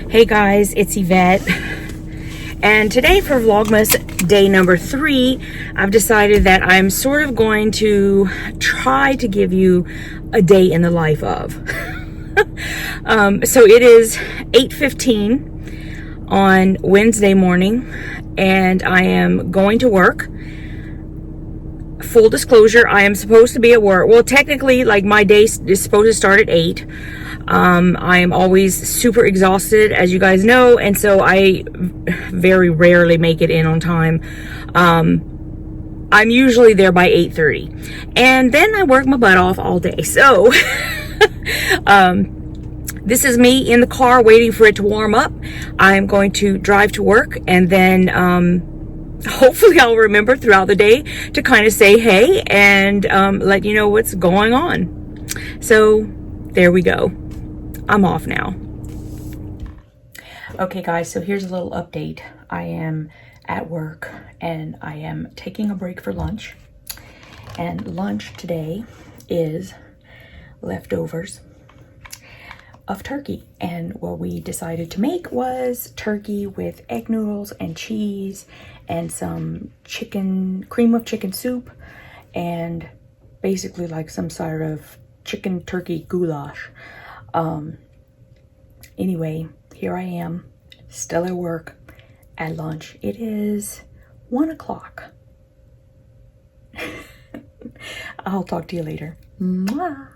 Hey guys, it's Yvette, and today for Vlogmas day number 3, I've decided that I'm sort of going to try to give you a day in the life of. So it is 8:15 on Wednesday morning, and I am going to work. Full disclosure, I am supposed to be at work. Well, technically, like, my day is supposed to start at 8. I am always super exhausted, as you guys know, and so I very rarely make it in on time. I'm usually there by 8:30, and then I work my butt off all day. So this is me in the car waiting for it to warm up. I'm going to drive to work, and then hopefully I'll remember throughout the day to kind of say hey and let you know what's going on. So there we go. I'm off now. Okay guys, so here's a little update. I am at work and I am taking a break for lunch. And lunch today is leftovers of turkey. And what we decided to make was turkey with egg noodles and cheese and some cream of chicken soup, and basically like some sort of chicken turkey goulash. Anyway, here I am, still at work, at lunch. It is 1 o'clock. I'll talk to you later. Mwah.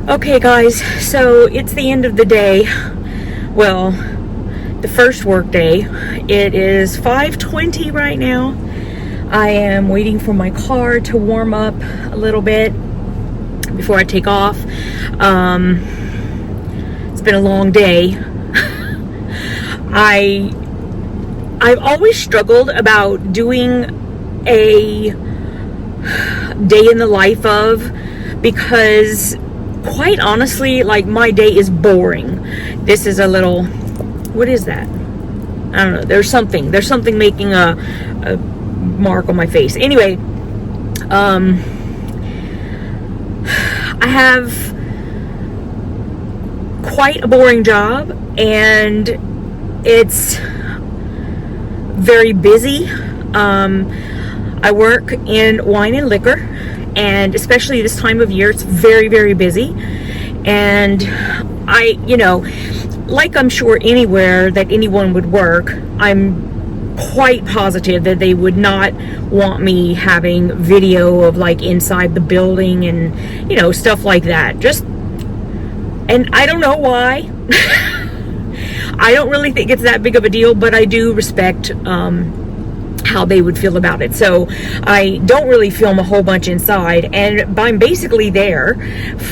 Okay guys, so it's the end of the day. Well, the first work day. It is 5:20 right now. I am waiting for my car to warm up a little bit before I take off. It's been a long day. I've always struggled about doing a day in the life of, because quite honestly, like, my day is boring. This is a little, what is that? I don't know. There's something making a mark on my face. Anyway, I have quite a boring job, and it's very busy. I work in wine and liquor, and especially this time of year, it's very, very busy. And like I'm sure anywhere that anyone would work, I'm quite positive that they would not want me having video of, like, inside the building and, stuff like that. And I don't know why. I don't really think it's that big of a deal, but I do respect how they would feel about it. So I don't really film a whole bunch inside, and I'm basically there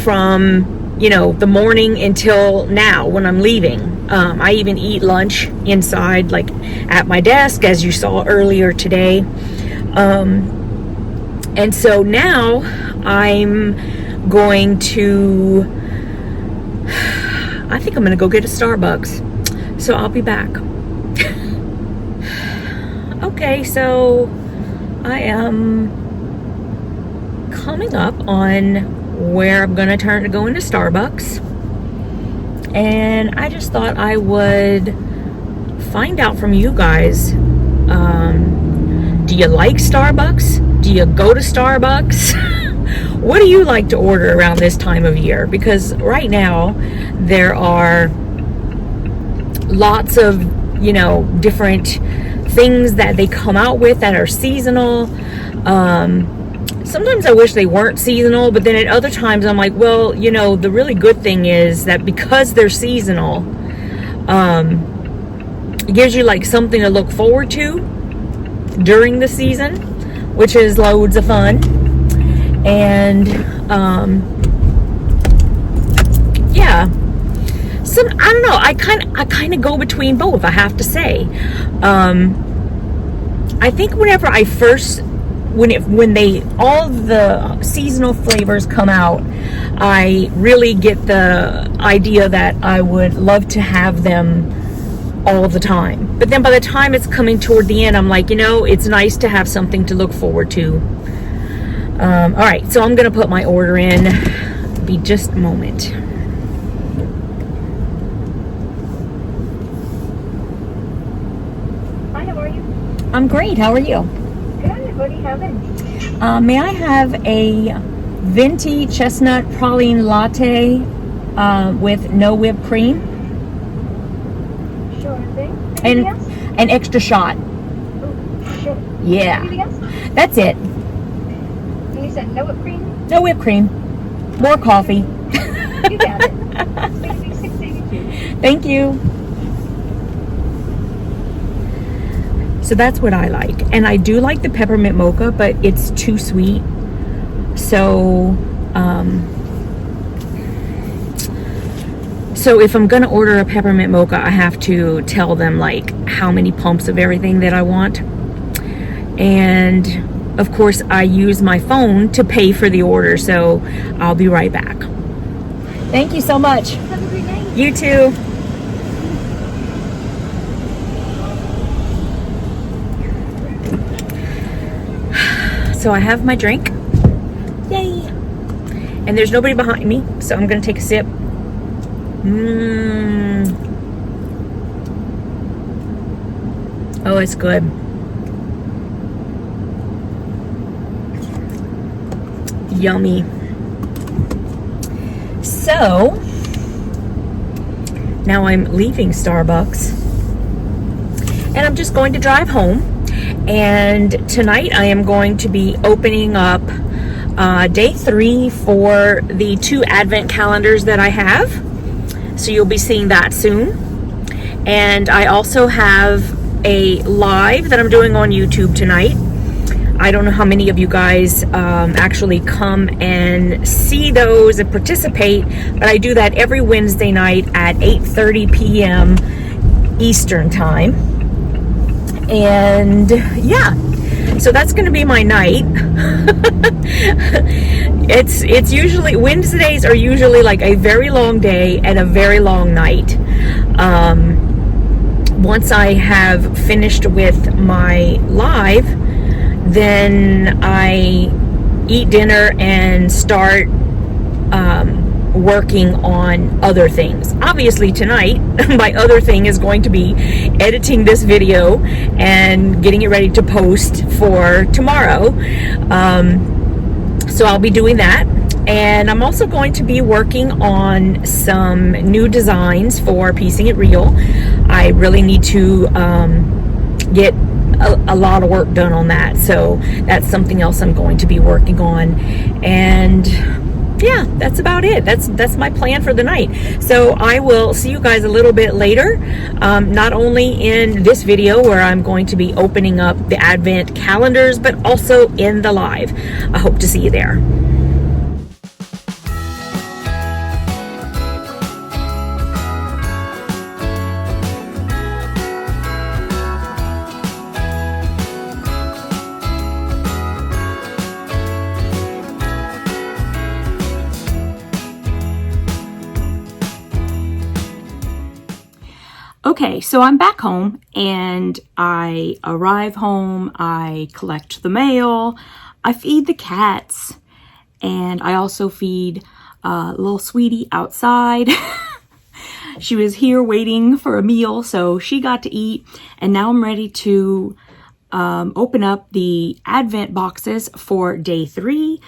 from the morning until now when I'm leaving. I even eat lunch inside, like at my desk, as you saw earlier today. And so now I'm going to, I think I'm going to go get a Starbucks. So I'll be back. Okay, so I am coming up on where I'm gonna turn to go into Starbucks, and I just thought I would find out from you guys, do you like Starbucks? Do you go to Starbucks? What do you like to order around this time of year? Because right now there are lots of different things that they come out with that are seasonal. Sometimes I wish they weren't seasonal, but then at other times I'm like, well, the really good thing is that because they're seasonal, it gives you like something to look forward to during the season, which is loads of fun. And yeah, so I don't know, I kind of go between both, I have to say. I think whenever I first, when all the seasonal flavors come out, I really get the idea that I would love to have them all the time. But then by the time it's coming toward the end, I'm like, it's nice to have something to look forward to. All right, so I'm gonna put my order in. Be just a moment. How are you? I'm great. How are you? Good. What do you have in? May I have a venti chestnut praline latte with no whipped cream? Sure thing. And Anything else? an extra shot. Oh, sure. Yeah. Anything else? That's it. And you said no whipped cream? No whipped cream. More coffee. You got it. It's going to be $6.82. Thank you. So that's what I like. And I do like the peppermint mocha, but it's too sweet. So, so if I'm going to order a peppermint mocha, I have to tell them like how many pumps of everything that I want. And of course, I use my phone to pay for the order. So I'll be right back. Thank you so much. Have a great night. You too. So I have my drink. Yay. And there's nobody behind me, so I'm gonna take a sip. Oh, it's good. Yummy. So now I'm leaving Starbucks and I'm just going to drive home. And tonight I am going to be opening up day 3 for the 2 advent calendars that I have. So you'll be seeing that soon. And I also have a live that I'm doing on YouTube tonight. I don't know how many of you guys actually come and see those and participate, but I do that every Wednesday night at 8:30 p.m. Eastern time. And yeah, so that's going to be my night. It's usually, Wednesdays are usually like a very long day and a very long night. Once I have finished with my live, then I eat dinner and start working on other things. Obviously tonight, my other thing is going to be editing this video and getting it ready to post for tomorrow. So I'll be doing that. And I'm also going to be working on some new designs for Piecing It Real. I really need to get a lot of work done on that. So that's something else I'm going to be working on. And yeah, that's about it. That's my plan for the night. So I will see you guys a little bit later, not only in this video where I'm going to be opening up the advent calendars, but also in the live. I hope to see you there. Okay, so I'm back home and I arrive home, I collect the mail, I feed the cats, and I also feed little sweetie outside. She was here waiting for a meal, so she got to eat, and now I'm ready to open up the advent boxes for day 3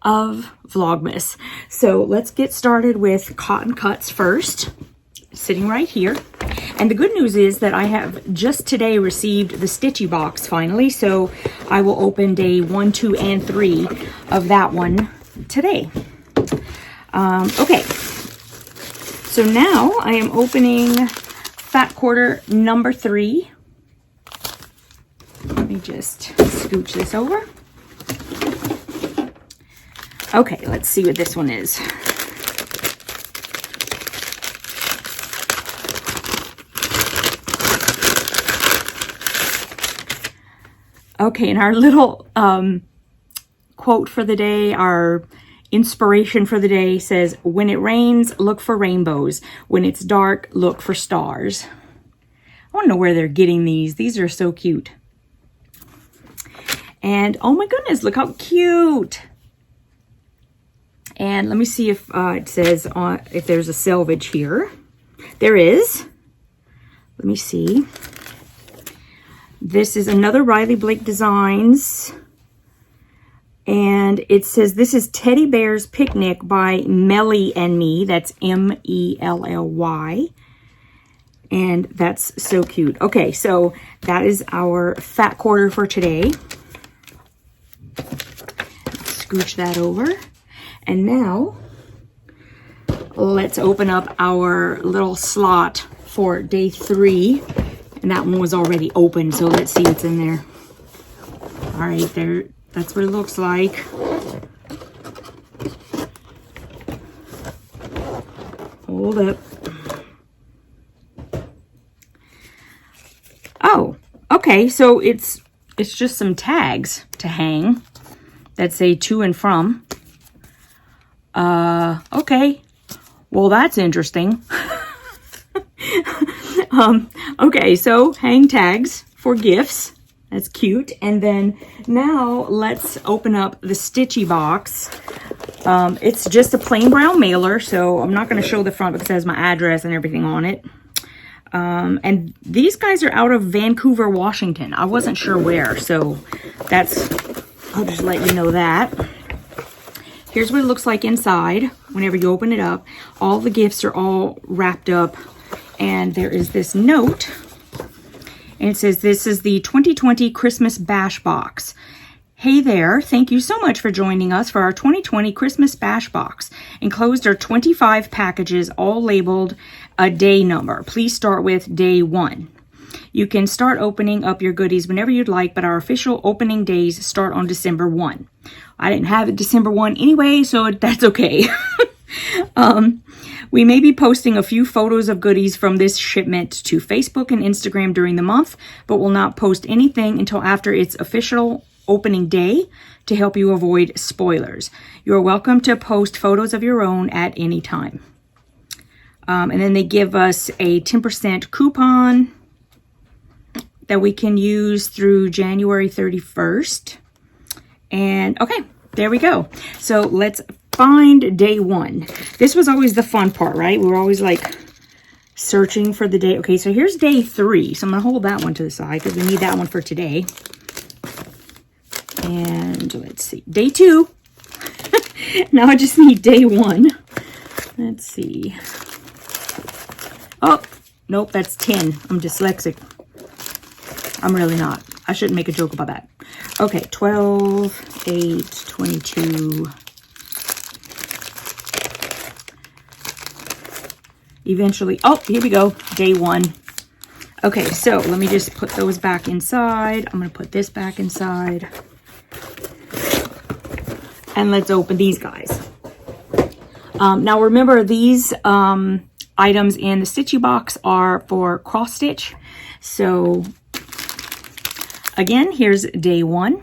of Vlogmas. So let's get started with cotton cuts first, sitting right here. And the good news is that I have just today received the Stitchy box finally, so I will open day 1, 2, and 3 of that one today. Okay, so now I am opening fat quarter number 3. Let me just scooch this over. Okay, let's see what this one is. Okay, and our little quote for the day, our inspiration for the day says, when it rains, look for rainbows. When it's dark, look for stars. I want to know where they're getting these. These are so cute. And oh my goodness, look how cute. And let me see if it says if there's a selvage here. There is. Let me see. This is another Riley Blake Designs. And it says, this is Teddy Bear's Picnic by Melly and Me. That's M-E-L-L-Y. And that's so cute. Okay, so that is our fat quarter for today. Scooch that over. And now, let's open up our little slot for day 3. And that one was already open, so let's see what's in there. All right, there. That's what it looks like. Hold up. Oh, okay. So it's just some tags to hang that say to and from. Okay. Well, that's interesting. Okay, so hang tags for gifts. That's cute. And then now let's open up the Stitchy box. It's just a plain brown mailer, so I'm not going to show the front because it has my address and everything on it. And these guys are out of Vancouver, Washington. I wasn't sure where, so I'll just let you know that. Here's what it looks like inside whenever you open it up. All the gifts are all wrapped up, and there is this note. And it says, this is the 2020 Christmas Bash Box. Hey there, thank you so much for joining us for our 2020 Christmas Bash Box. Enclosed are 25 packages, all labeled a day number. Please start with day 1. You can start opening up your goodies whenever you'd like, but our official opening days start on December 1. I didn't have it December 1 anyway, so that's okay. We may be posting a few photos of goodies from this shipment to Facebook and Instagram during the month, but will not post anything until after its official opening day to help you avoid spoilers. You're welcome to post photos of your own at any time. And then they give us a 10% coupon that we can use through January 31st. And okay, there we go. So let's find day 1. This was always the fun part, right? We were always like searching for the day. Okay, so here's day 3. So I'm gonna hold that one to the side because we need that one for today. And let's see, day 2. Now I just need day 1. Let's see. Oh, nope, that's 10. I'm dyslexic. I'm really not. I shouldn't make a joke about that. Okay, 12, 8, 22. Eventually, oh, here we go, day 1. Okay, so let me just put those back inside. I'm going to put this back inside. And let's open these guys. Now remember, these items in the Stitchy box are for cross stitch. So again, here's day 1.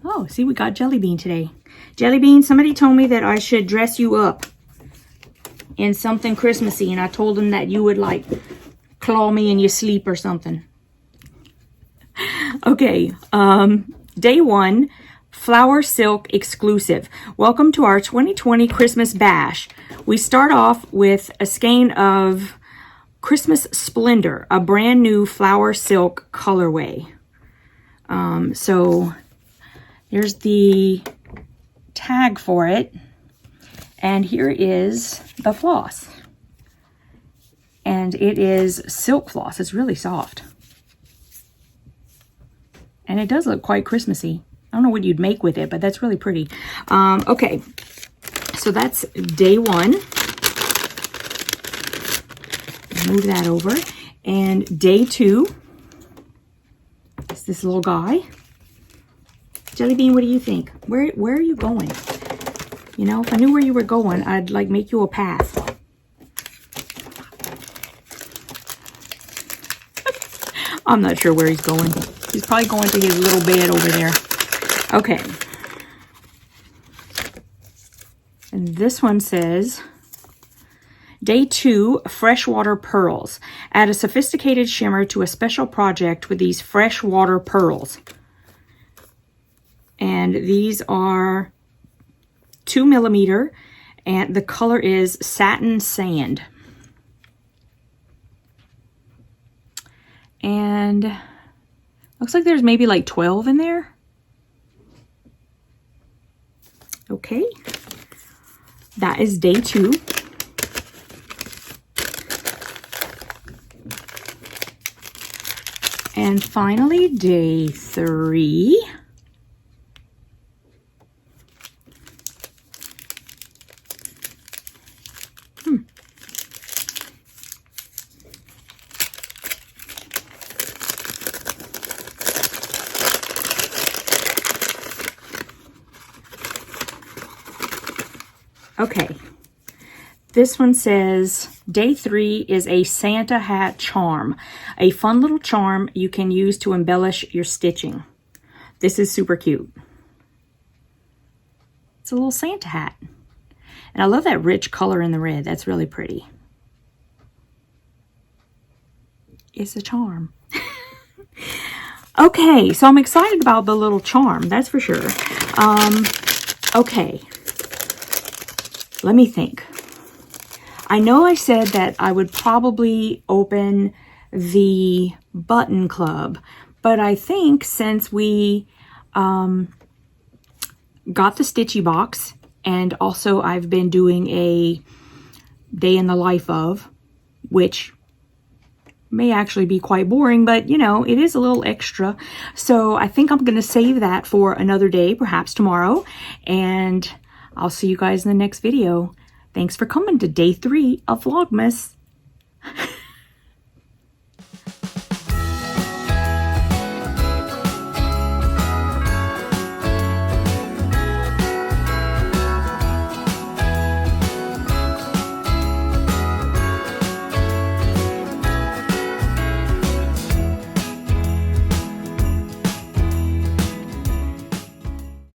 Oh, see, we got Jellybean today. Jellybean, somebody told me that I should dress you up in something Christmassy, and I told them that you would like claw me in your sleep or something. Okay, day 1, Flower Silk exclusive. Welcome to our 2020 Christmas Bash. We start off with a skein of Christmas Splendor, a brand new flower silk colorway. So here's the tag for it. And here is the floss. And it is silk floss. It's really soft. And it does look quite Christmassy. I don't know what you'd make with it, but that's really pretty. Okay, so that's day 1. Move that over. And day 2 is this little guy. Jellybean, what do you think? Where are you going? You know, if I knew where you were going, I'd like make you a path. I'm not sure where he's going. He's probably going to his little bed over there. Okay. And this one says, day 2, freshwater pearls. Add a sophisticated shimmer to a special project with these freshwater pearls. And these are 2mm, And the color is Satin Sand. And looks like there's maybe like 12 in there. Okay. That is day 2. And finally, day 3. Okay, this one says, day 3 is a Santa hat charm. A fun little charm you can use to embellish your stitching. This is super cute. It's a little Santa hat. And I love that rich color in the red. That's really pretty. It's a charm. Okay, so I'm excited about the little charm, that's for sure. Okay. Let me think. I know I said that I would probably open the button club, but I think since we got the Stitchy box, and also I've been doing a day in the life of, which may actually be quite boring, but you know, it is a little extra. So I think I'm going to save that for another day, perhaps tomorrow, and I'll see you guys in the next video. Thanks for coming to day 3 of Vlogmas.